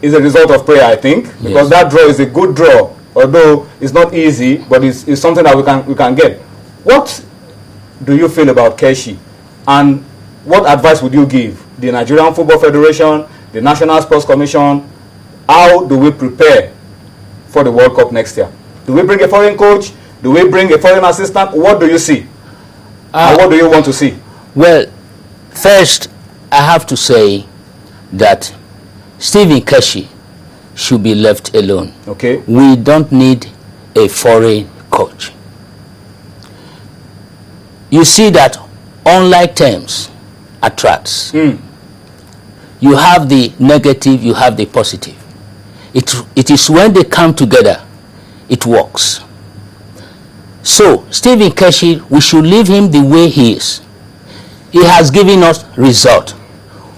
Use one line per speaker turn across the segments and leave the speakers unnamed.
is a result of prayer, I think, because that draw is a good draw, although it's not easy, but it's something that we can get. What do you feel about Keshi, and what advice would you give the Nigerian Football Federation, the National Sports Commission? How do we prepare for the World Cup next year? Do we bring a foreign coach? Do we bring a foreign assistant? What do you see? And what do you want to see?
Well, first, I have to say that Stephen Keshi should be left alone.
Okay.
We don't need a foreign coach. You see that unlike terms attracts. You have the negative, you have the positive. It is when they come together, it works. So, Stephen Keshi, we should leave him the way he is. He has given us result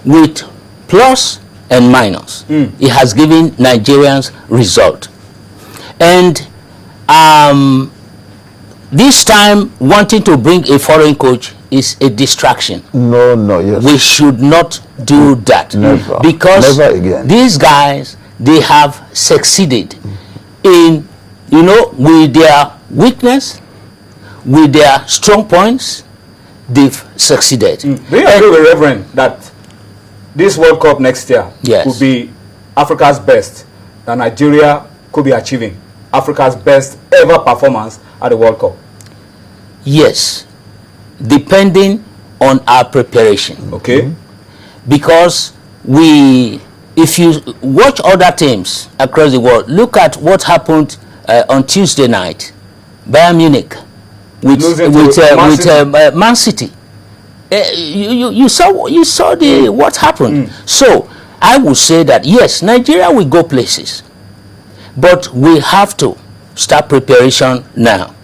with plus and minus. He has given Nigerians result. And this time, wanting to bring a foreign coach is a distraction.
No, yes.
We should not do that.
Never.
Because
Never again.
These guys, they have succeeded in, with their weakness, with their strong points, they've succeeded.
Do you agree with Reverend that this World Cup next year could be Africa's best, that Nigeria could be achieving Africa's best ever performance at the World Cup?
Yes, depending on our preparation.
Okay.
Because if you watch other teams across the world, look at what happened on Tuesday night, Bayern Munich with Man City. You saw what happened. So I would say that yes, Nigeria will go places, but we have to start preparation now.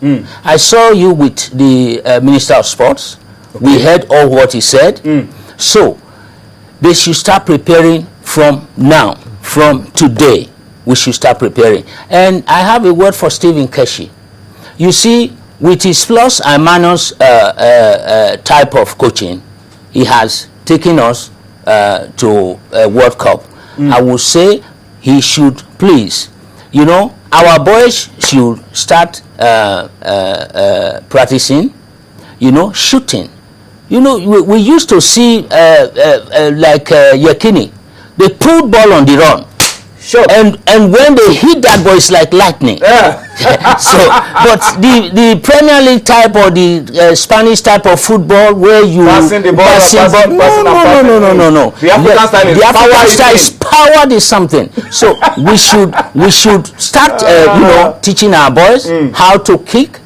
I saw you with the Minister of Sports. Okay. We heard all what he said. So they should start preparing from now, from today. We should start preparing. And I have a word for Stephen Keshi. You see, with his plus and minus type of coaching, he has taken us to a World Cup. I would say he should please, our boys should start practicing, shooting. We used to see like Yakini, they put ball on the run.
Sure.
And when they hit that ball, it's like lightning. So, but the Premier League type or the Spanish type of football where you
passing the ball,
no. The African style is powered is something. So we should start teaching our boys how to kick,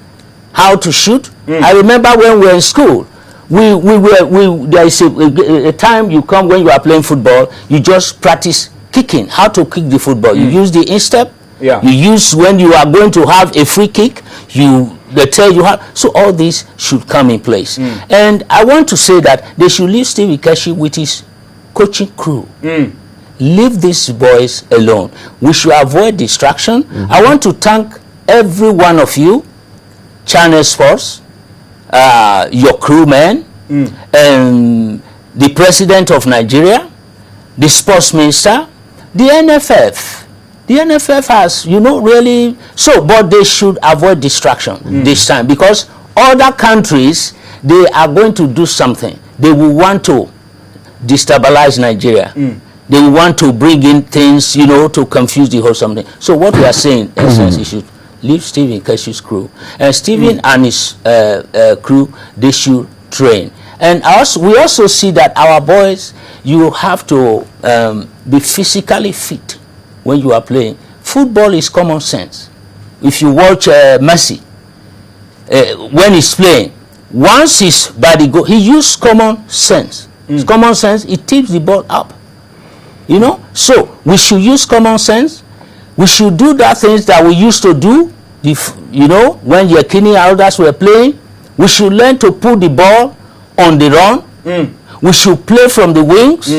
how to shoot. I remember when we were in school, there is a time you come when you are playing football, you just practice kicking, how to kick the football. You use the instep. You use when you are going to have a free kick, they tell you how. So all these should come in place. And I want to say that they should leave Stephen Keshi with his coaching crew. Leave these boys alone. We should avoid distraction. I want to thank every one of you, Channel Sports, your crewmen, and the President of Nigeria, the Sports Minister, the NFF. The NFF has, really, but they should avoid distraction this time, because other countries, they are going to do something. They will want to destabilize Nigeria. They will want to bring in things, to confuse the whole something. So what we are saying, in essence, you should leave Stephen Keshi's crew. And Stephen and his crew, they should train. And we also see that our boys, you have to be physically fit when you are playing. Football is common sense. If you watch Messi, when he's playing, once he's by the goal, he uses common sense. Common sense, it tips the ball up. So we should use common sense. We should do that things that we used to do, when Yakini and others were playing. We should learn to put the ball on the run. We should play from the wings.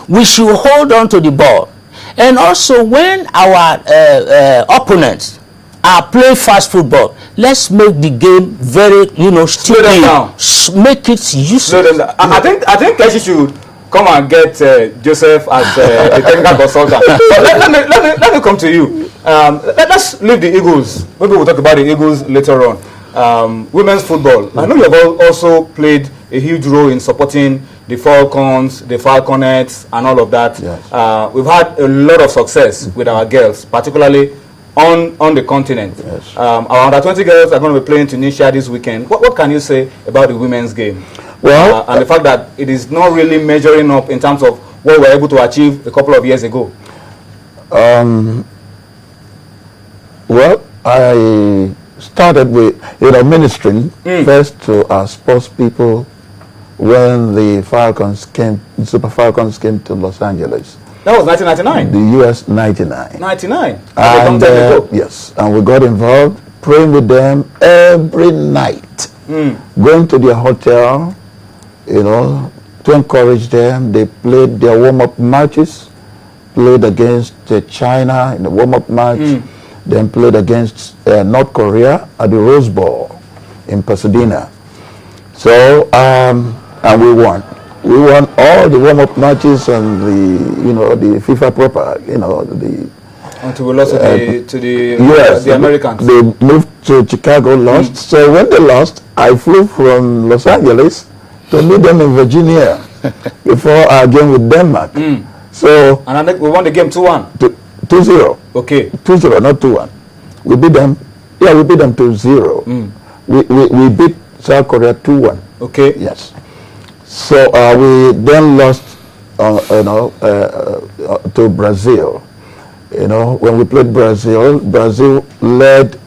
We should hold on to the ball. And also, when our opponents are playing fast football, let's make the game very, stupid. Make it useless.
I think Keshi should come and get Joseph as a technical consultant. But let me come to you. Let's leave the Eagles. Maybe we'll talk about the Eagles later on. Women's football. I know you have also played a huge role in supporting the Falcons, the Falconettes, and all of that. Yes. We've had a lot of success with our girls, particularly on the continent. Yes. Our under-20 girls are going to be playing Tunisia this weekend. What can you say about the women's game? Well, and the fact that it is not really measuring up in terms of what we were able to achieve a couple of years ago.
Well, I started with ministering first to our sports people when the Super Falcons came to Los Angeles.
That was 1999.
The US 99.
99.
And yes, and we got involved, praying with them every night, going to their hotel, to encourage them. They played their warm-up matches, played against China in the warm-up match, then played against North Korea at the Rose Bowl in Pasadena. So, and we won. We won all the warm-up matches and the FIFA proper,
until we lost to the Americans.
They moved to Chicago, lost. So when they lost, I flew from Los Angeles to meet them in Virginia before our game with Denmark. So
and we won the game 2-1.
2-0.
Okay.
2-0, not 2-1. We beat them. Yeah, we beat them 2-0. We beat South Korea 2-1.
Okay.
Yes. So we then lost, to Brazil. When we played Brazil, Brazil led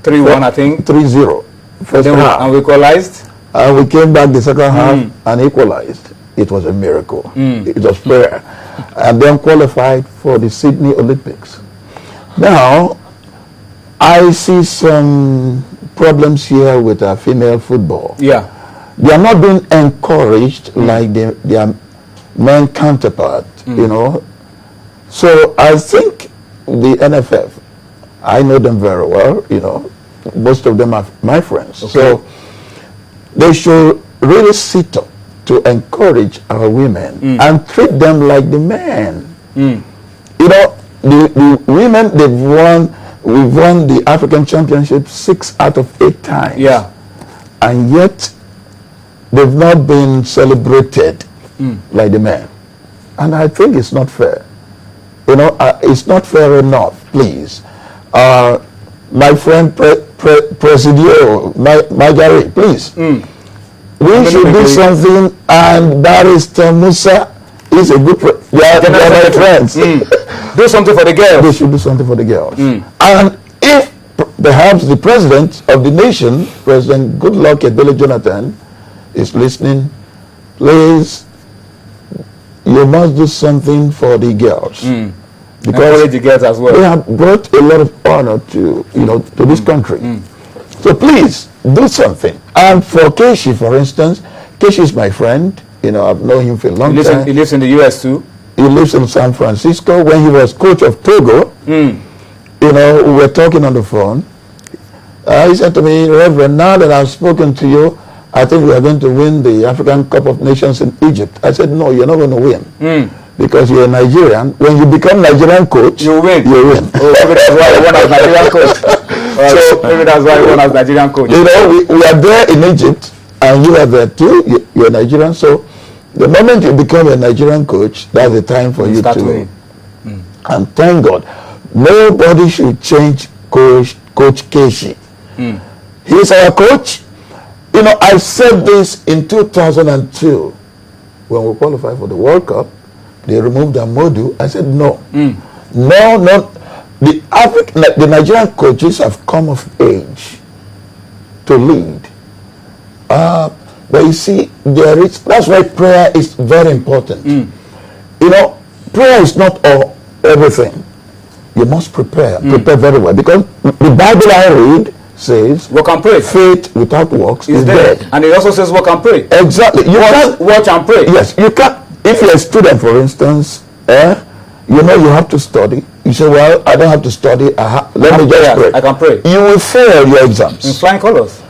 3-1, I think.
3-0. First half.
And we equalized.
And we came back the second half and equalized. It was a miracle. It was prayer. And then qualified for the Sydney Olympics. Now, I see some problems here with our female football.
Yeah.
They are not being encouraged like their men counterpart, So I think the NFF, I know them very well, most of them are my friends. Okay. So they should really sit up to encourage our women and treat them like the men. The women, we've won the African Championship 6 out of 8 times.
Yeah.
And yet, they've not been celebrated like the men. And I think it's not fair. It's not fair enough, please. My friend Presidio, Marjorie, please. We should do something, and Barrister Musa is a good friend. They are my friends.
Do something for the girls.
They should do something for the girls. And if perhaps the president of the nation, President Goodluck Ebele Jonathan, is listening, please, you must do something for the girls.
Because the girls as well.
They have brought a lot of honor to this country. So please do something. And for Keshi, for instance, Keshi is my friend. I've known him for a long time.
He lives in the US too.
He lives in San Francisco. When he was coach of Togo, we were talking on the phone. He said to me, Reverend, now that I've spoken to you, I think we are going to win the African Cup of Nations in Egypt. I said, no, you're not going to win. Because you're a Nigerian. When you become Nigerian coach,
you win.
You win.
Maybe that's why you won as Nigerian coach. So maybe that's why you won as Nigerian coach.
We are there in Egypt, and you are there too. You're Nigerian. So the moment you become a Nigerian coach, that's the time for you to win. And thank God, nobody should change Coach Keshi. He's our coach. I said this in 2002 when we qualified for the World Cup. They removed Amodu. I said no. No. The Nigerian coaches have come of age to lead. But you see, that's why prayer is very important. Prayer is not everything. You must prepare very well, because the Bible I read says,
work and pray.
Faith without works is dead.
And it also says work and pray.
Exactly. You can't
watch and pray.
Yes, you can't. If you're a student, for instance, you have to study. You say, well, I don't have to study. Let me just pray.
I can pray.
You will fail your exams.
In flying colors.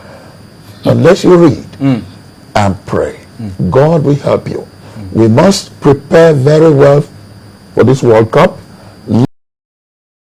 Unless you read and pray. God will help you. we must prepare very well for this World Cup.